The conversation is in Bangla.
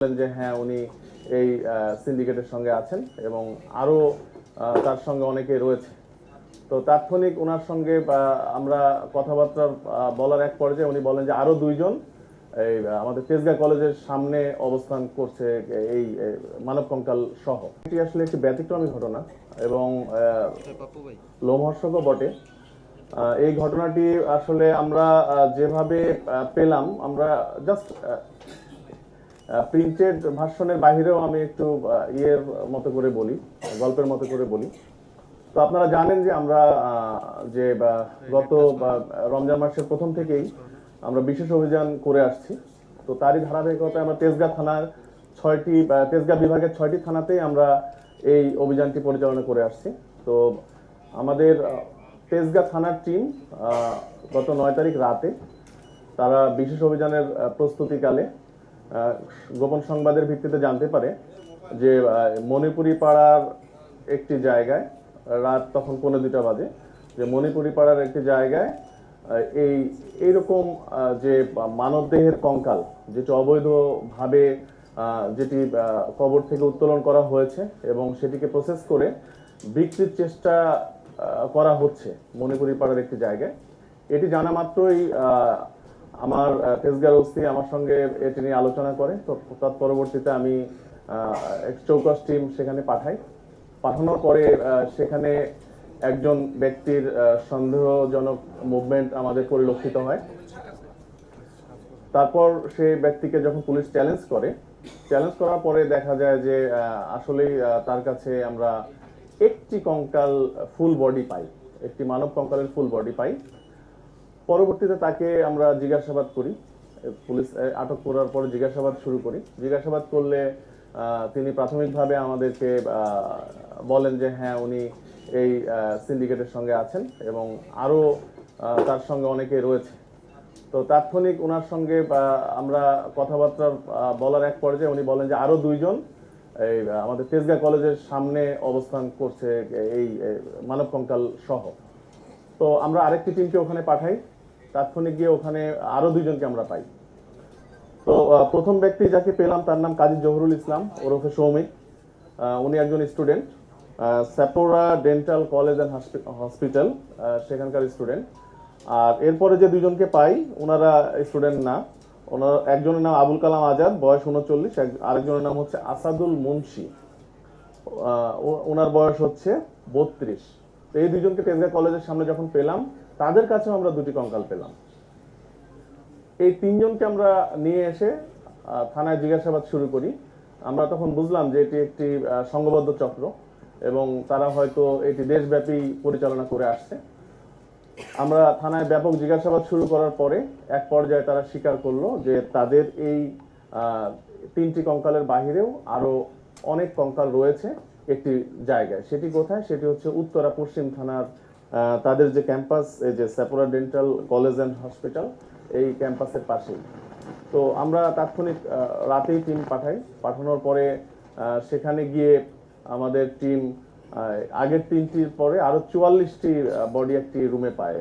যে হ্যাঁ উনি এই সিন্ডিকেটের সঙ্গে আছেন এবং আরো তার সঙ্গে অনেকে রয়েছে। তো তাৎক্ষণিক ওনার সঙ্গে আমরা কথাবার্তা বলার এক পর্যায়ে উনি বলেন যে আরো দুইজন এই আমাদের তেজগাঁ কলেজের সামনে অবস্থান করছে এই মানব কঙ্কাল সহ। এটি আসলে একটি ব্যতিক্রমী ঘটনা এবং লোমহর্ষকও বটে। এই ঘটনাটি আসলে আমরা যেভাবে পেলাম, আমরা জাস্ট প্রিন্টেড ভার্সনের বাহিরেও আমি একটু ইয়ের মতো করে বলি, গল্পের মতো করে বলি। তো আপনারা জানেন যে আমরা যে গত রমজান মাসের প্রথম থেকেই আমরা বিশেষ অভিযান করে আসছি। তো তারই ধারাবাহিকতায় আমরা তেজগাঁ থানার তেজগাঁ বিভাগের 6টি থানাতেই আমরা এই অভিযানটি পরিচালনা করে আসছি। তো আমাদের তেজগাঁ থানার টিম গত 9 তারিখ রাতে তারা বিশেষ অভিযানের প্রস্তুতিকালে গোপন সংবাদের ভিত্তিতে জানতে পারে যে মণিপুরি পাড়ার একটি জায়গায় রাত তখন 1:15 বাজে, যে মণিপুরি পাড়ার একটি জায়গায় এইরকম যে মানবদেহের কঙ্কাল, যেটি অবৈধভাবে যেটি কবর থেকে উত্তোলন করা হয়েছে এবং সেটিকে প্রসেস করে বিক্রির চেষ্টা করা হচ্ছে মণিপুরি পাড়ার একটি জায়গায়। এটি জানা মাত্রই আমার তেজগাঁর ওসি আমার সঙ্গে এটি নিয়ে আলোচনা করে। তো তৎপরবর্তীতে আমি চৌকস টিম সেখানে পাঠাই। পাঠানোর পরে সেখানে একজন ব্যক্তির সন্দেহজনক মুভমেন্ট আমাদের পরিলক্ষিত হয়। তারপর সেই ব্যক্তিকে যখন পুলিশ চ্যালেঞ্জ করার পরে দেখা যায় যে আসলেই তার কাছে আমরা একটি কঙ্কাল ফুল বডি পাই, একটি মানব কঙ্কালের ফুল বডি পাই। পরবর্তীতে তাকে আমরা জিজ্ঞাসাবাদ করি, পুলিশ আটক করার পর জিজ্ঞাসাবাদ শুরু করি। জিজ্ঞাসাবাদ করলে তিনি প্রাথমিকভাবে আমাদেরকে বলেন যে হ্যাঁ উনি এই সিন্ডিকেটের সঙ্গে আছেন এবং আরো তার সঙ্গে অনেকে রয়েছে। তো তাৎক্ষণিক ওনার সঙ্গে আমরা কথাবার্তা বলার এক পর্যায়ে উনি বলেন যে আরো দুইজন এই আমাদের তেজগাঁ কলেজের সামনে অবস্থান করছে এই মানব কঙ্কাল সহ। তো আমরা আরেকটি টিমকে ওখানে পাঠাই। তাৎক্ষণিক গিয়ে ওখানে আরো দুইজনকে আমরা পাই। তো প্রথম ব্যক্তি যাকে পেলাম তার নাম কাজী জহুরুল ইসলাম ওরফে সৌমিক। উনি একজন স্টুডেন্ট, স্যাপোরা ডেন্টাল কলেজ অ্যান্ড হসপিটাল সেখানকার স্টুডেন্ট। আর এরপরে যে দুইজনকে পাই ওনারা স্টুডেন্ট না, ওনার একজনের নাম আবুল কালাম আজাদ, বয়স 39, আরেকজনের নাম হচ্ছে আসাদুল মুন্সি, ওনার বয়স হচ্ছে 32। তো এই দুইজনকে তেজগাঁ কলেজের সামনে যখন পেলাম তাদের কাছেও আমরা দুটি কঙ্কাল পেলাম। এই তিনজনকে আমরা নিয়ে এসে থানায় জিজ্ঞাসাবাদ শুরু করি। আমরা তখন বুঝলাম যে এটি একটি সংঘবদ্ধ চক্র এবং তারা হয়তো এটি দেশব্যাপী পরিচালনা করে আসছে। আমরা থানায় ব্যাপক জিজ্ঞাসাবাদ শুরু করার পরে এক পর্যায়ে তারা স্বীকার করলো যে তাদের এই 3টি কঙ্কালের বাহিরেও আরো অনেক কঙ্কাল রয়েছে একটি জায়গায়। সেটি কোথায়? সেটি হচ্ছে উত্তরা পশ্চিম থানার তাদের যে ক্যাম্পাস, এই যে স্যাপোরা ডেন্টাল কলেজ অ্যান্ড হসপিটাল, এই ক্যাম্পাসের পাশেই। তো আমরা তাৎক্ষণিক রাতেই টিম পাঠানোর পরে সেখানে গিয়ে আমাদের টিম আগের 3টির পরে আরো 44টি বডি একটি রুমে পায়।